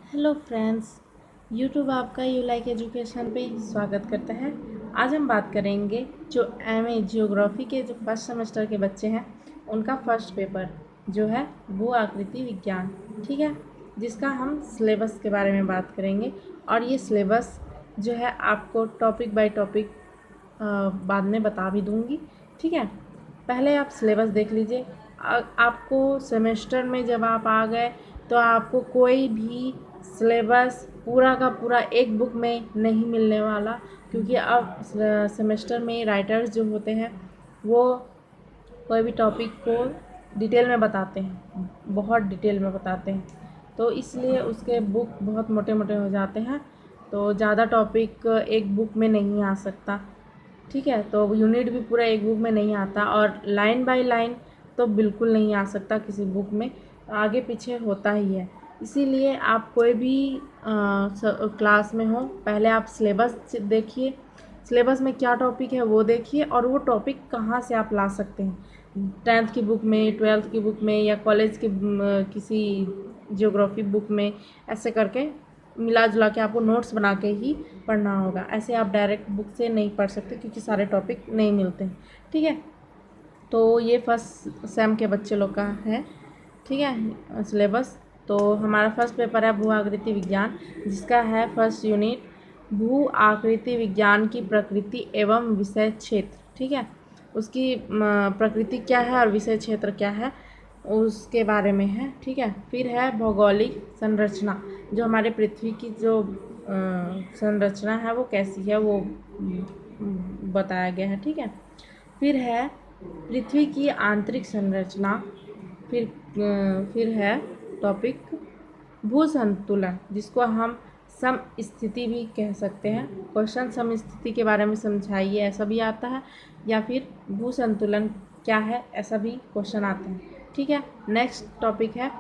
Hello friends, YouTube आपका you like education पे स्वागत करता है। आज हम बात करेंगे जो एमए जियोग्राफी के जो फर्स्ट सेमेस्टर के बच्चे हैं उनका फर्स्ट पेपर जो है भू आकृति विज्ञान, ठीक है, जिसका हम सिलेबस के बारे में बात करेंगे। और ये सिलेबस जो है आपको टॉपिक बाय टॉपिक बाद में बता भी दूंगी, ठीक है। पहले आप सिलेबस देख लीजिए। आपको सेमेस्टर में जब आप आ गए तो आपको कोई भी सिलेबस पूरा का पूरा एक बुक में नहीं मिलने वाला, क्योंकि अब सेमेस्टर में राइटर्स जो होते हैं वो कोई भी टॉपिक को डिटेल में बताते हैं, बहुत डिटेल में बताते हैं, तो इसलिए उसके बुक बहुत मोटे मोटे हो जाते हैं, तो ज़्यादा टॉपिक एक बुक में नहीं आ सकता, ठीक है। तो यूनिट भी पूरा एक बुक में नहीं आता, और लाइन बाय लाइन तो बिल्कुल नहीं आ सकता किसी बुक में, आगे पीछे होता ही है। इसीलिए आप कोई भी क्लास में हो, पहले आप सिलेबस देखिए, सिलेबस में क्या टॉपिक है वो देखिए, और वो टॉपिक कहाँ से आप ला सकते हैं, 10th की बुक में, 12th की बुक में, या कॉलेज की किसी जियोग्राफी बुक में, ऐसे करके मिला जुला के आपको नोट्स बना के ही पढ़ना होगा। ऐसे आप डायरेक्ट बुक से नहीं पढ़ सकते, क्योंकि सारे टॉपिक नहीं मिलते हैं, ठीक है। तो ये फर्स्ट सेम के बच्चे लोग का है, ठीक है, सिलेबस। तो हमारा फर्स्ट पेपर है भू आकृति विज्ञान, जिसका है फर्स्ट यूनिट भू आकृति विज्ञान की प्रकृति एवं विषय क्षेत्र, ठीक है। उसकी प्रकृति क्या है और विषय क्षेत्र क्या है उसके बारे में है, ठीक है। फिर है भौगोलिक संरचना, जो हमारे पृथ्वी की जो संरचना है वो कैसी है वो बताया गया है, ठीक है। फिर है पृथ्वी की आंतरिक संरचना। फिर है टॉपिक भू संतुलन, जिसको हम सम स्थिति भी कह सकते हैं। क्वेश्चन सम स्थिति के बारे में समझाइए, ऐसा भी आता है, या फिर भू संतुलन क्या है, ऐसा भी क्वेश्चन आता है, ठीक है। नेक्स्ट टॉपिक है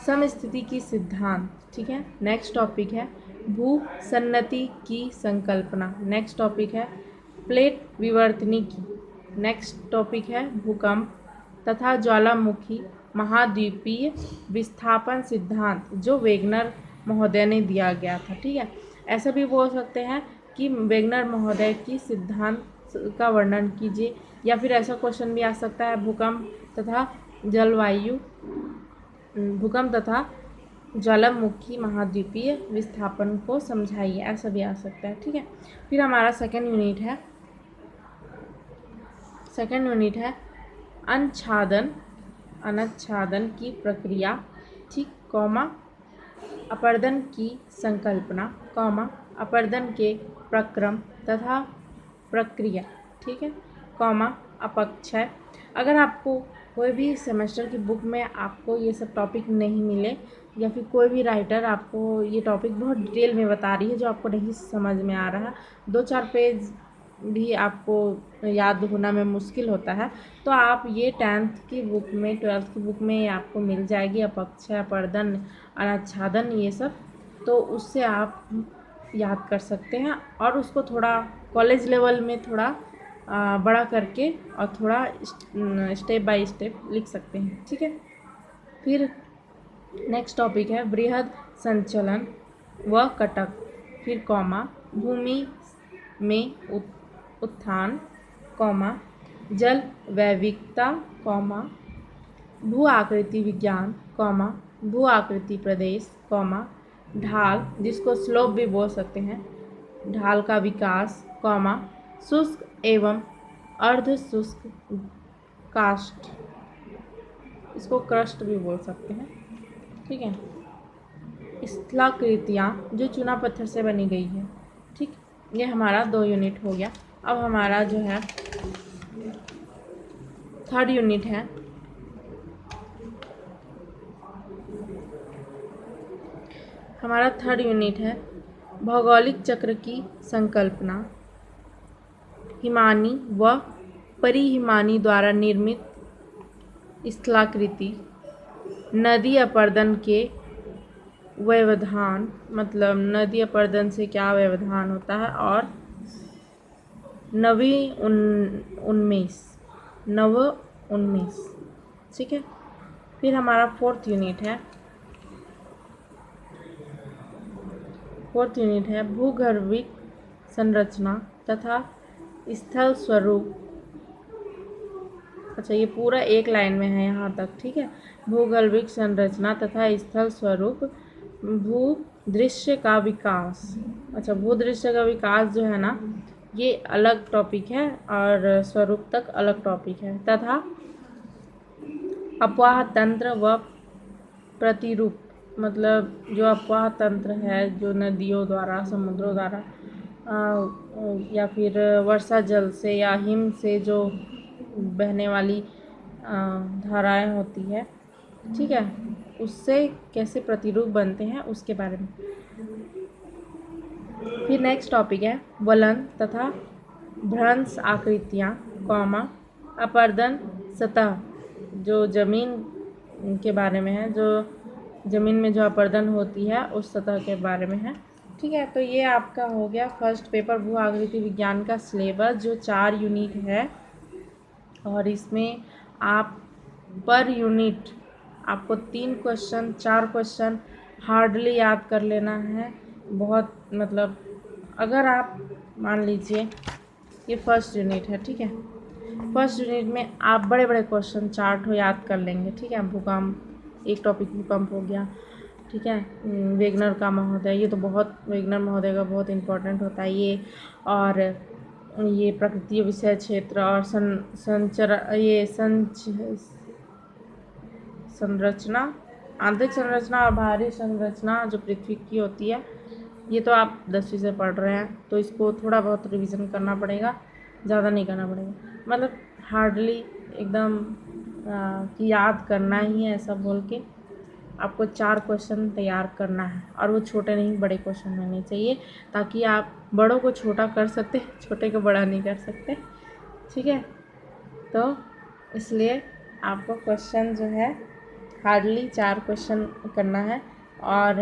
सम स्थिति की सिद्धांत, ठीक है। नेक्स्ट टॉपिक है भू सन्नति की संकल्पना। नेक्स्ट टॉपिक है प्लेट विवर्तनिकी। नेक्स्ट टॉपिक है भूकंप तथा ज्वालामुखी महाद्वीपीय विस्थापन सिद्धांत, जो वेगनर महोदय ने दिया गया था, ठीक है। ऐसा भी बोल सकते हैं कि वेगनर महोदय की सिद्धांत का वर्णन कीजिए, या फिर ऐसा क्वेश्चन भी आ सकता है भूकंप तथा ज्वालामुखी महाद्वीपीय विस्थापन को समझाइए, ऐसा भी आ सकता है, ठीक है। फिर हमारा सेकेंड यूनिट है अनच्छादन की प्रक्रिया, ठीक, कॉमा अपरदन की संकल्पना, कॉमा अपरदन के प्रक्रम तथा प्रक्रिया, ठीक है, कॉमा अपक्षय। अगर आपको कोई भी सेमेस्टर की बुक में आपको ये सब टॉपिक नहीं मिले, या फिर कोई भी राइटर आपको ये टॉपिक बहुत डिटेल में बता रही है जो आपको नहीं समझ में आ रहा, 2-4 पेज भी आपको याद होना में मुश्किल होता है, तो आप ये 10th की बुक में, 12th की बुक में आपको मिल जाएगी, अपक्षय, अपरदन, अनाच्छादन, ये सब, तो उससे आप याद कर सकते हैं, और उसको थोड़ा कॉलेज लेवल में थोड़ा बड़ा करके और थोड़ा स्टेप बाय स्टेप लिख सकते हैं, ठीक है। फिर नेक्स्ट टॉपिक है बृहद संचलन व कटक, फिर कॉमा भूमि में उत्थान, कॉमा जल वैविकता, कॉमा भू आकृति विज्ञान, कॉमा भू आकृति प्रदेश, कॉमा ढाल, जिसको स्लोप भी बोल सकते हैं, ढाल का विकास, कॉमा शुष्क एवं अर्ध शुष्क कास्ट, इसको क्रस्ट भी बोल सकते हैं, ठीक है। स्थलाकृतियाँ जो चूना पत्थर से बनी गई है, ठीक। ये हमारा 2 यूनिट हो गया। अब हमारा जो है थर्ड यूनिट है भौगोलिक चक्र की संकल्पना, हिमानी व परिहिमानी द्वारा निर्मित स्थलाकृति, नदी अपरदन के व्यवधान, मतलब नदी अपरदन से क्या व्यवधान होता है, और नव उन्मेष, ठीक है। फिर हमारा फोर्थ यूनिट है 4th यूनिट है भूगर्भिक संरचना तथा स्थल स्वरूप। अच्छा, ये पूरा एक लाइन में है यहाँ तक, ठीक है। भूगर्भिक संरचना तथा स्थल स्वरूप, भूदृश्य का विकास। अच्छा, भूदृश्य का विकास जो है ना, ये अलग टॉपिक है और स्वरूप तक अलग टॉपिक है। तथा अपवाह तंत्र व प्रतिरूप, मतलब जो अपवाह तंत्र है, जो नदियों द्वारा, समुद्रों द्वारा या फिर वर्षा जल से या हिम से जो बहने वाली धाराएं होती है, ठीक है, उससे कैसे प्रतिरूप बनते हैं उसके बारे में। फिर नेक्स्ट टॉपिक है वलन तथा भ्रंश आकृतियाँ, अपर्दन सतह, जो जमीन के बारे में है, जो ज़मीन में जो अपर्दन होती है उस सतह के बारे में है, ठीक है। तो ये आपका हो गया फर्स्ट पेपर भू आकृति विज्ञान का सिलेबस, जो 4 यूनिट है। और इसमें आप पर यूनिट आपको 3 क्वेश्चन 4 क्वेश्चन हार्डली याद कर लेना है। बहुत मतलब अगर आप मान लीजिए ये फर्स्ट यूनिट है, ठीक है, फर्स्ट यूनिट में आप बड़े बड़े क्वेश्चन 4 ठो याद कर लेंगे, ठीक है। भूकंप, एक टॉपिक भूकंप हो गया, ठीक है। वेगनर का महोदय, ये तो बहुत, वेगनर महोदय का बहुत इम्पोर्टेंट होता है ये। और ये प्रकृति विषय क्षेत्र और संरचना, आंतरिक संरचना और बाहरी संरचना जो पृथ्वी की होती है, ये तो आप 10वीं से पढ़ रहे हैं, तो इसको थोड़ा बहुत रिवीजन करना पड़ेगा, ज़्यादा नहीं करना पड़ेगा। मतलब हार्डली एकदम कि याद करना ही है ऐसा बोल के आपको 4 क्वेश्चन तैयार करना है। और वो छोटे नहीं, बड़े क्वेश्चन होने चाहिए, ताकि आप बड़ों को छोटा कर सकते, छोटे को बड़ा नहीं कर सकते, ठीक है। तो इसलिए आपको क्वेश्चन जो है हार्डली 4 क्वेश्चन करना है। और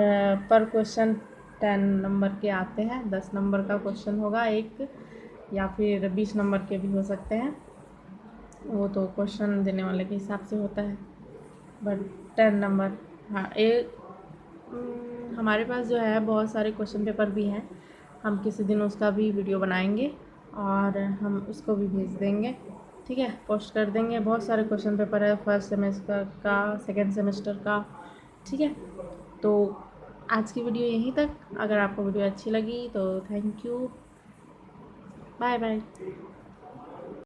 पर क्वेश्चन 10 नंबर के आते हैं, 10 नंबर का क्वेश्चन होगा एक, या फिर 20 नंबर के भी हो सकते हैं, वो तो क्वेश्चन देने वाले के हिसाब से होता है। बट 10 नंबर, हाँ। हमारे पास जो है बहुत सारे क्वेश्चन पेपर भी हैं, हम किसी दिन उसका भी वीडियो बनाएंगे और हम उसको भी भेज देंगे, ठीक है, पोस्ट कर देंगे। बहुत सारे क्वेश्चन पेपर है, फर्स्ट सेमेस्टर का, सेकेंड सेमेस्टर का, ठीक है। तो आज की वीडियो यहीं तक। अगर आपको वीडियो अच्छी लगी तो थैंक यू, बाय बाय।